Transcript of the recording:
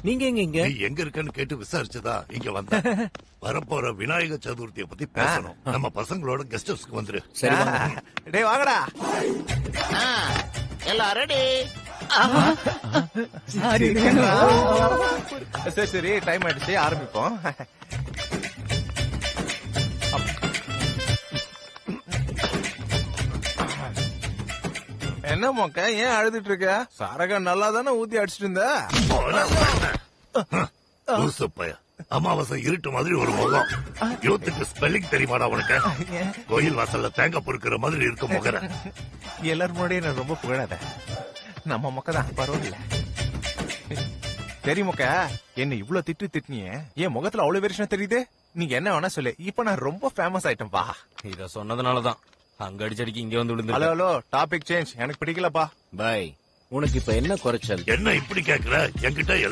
நீங்க இங்க நீ எங்க இருக்கன்னு கேட்டு விசாரிச்சுதா இங்க வந்த. வரப்போற விநாயகர் சதுர்த்தியை பத்தி பேசணும். நம்ம பசங்களோட கெஸ்ட் ஹவுஸ்க்கு வந்துரு. சரி டேய் வாங்கடா. எல்லாம் ரெடி. சரி சரி டைம் ஆயிடுச்சு, ஆரம்பிப்போம். என்ன மொக்க ஏன் அழுதுட்டு இருக்க? சரக நல்லா தானே ஊத்தி அடிச்சிட்டு இருந்த. அமாவாசை இருட்டு மாதிரி ஒரு முகம். யூத்துக்கு ஸ்பெல்லிங் தெரியுமாடா உனக்கு? கோயில் வாசல்ல தேங்காய் பொறுக்கிற மாதிரி இருக்க முகர. எல்லாரும் முன்னாடியே நான் ரொம்ப புகழாத. நம்ம மொக்க தான், பரவாயில்ல. சரி மொக்க, என்ன இவ்வளவு திட்டினியே, என் முகத்துல அவ்வளவு வெரிஷனா தெரியுது. நீங்க என்ன வேணா சொல்லு, இப்ப நான் ரொம்ப ஃபேமஸ் ஆயிட்டேன் பா. இத சொன்னதுனாலதான் அங்க அடிச்சடிக்கு இங்க வந்து விழுந்து. Hello hello, topic change. எனக்கு பிடிக்கலப்பா. பாய், உனக்கு இப்ப என்ன குறைச்சல்? என்ன இப்படி கேக்குற? என்கிட்ட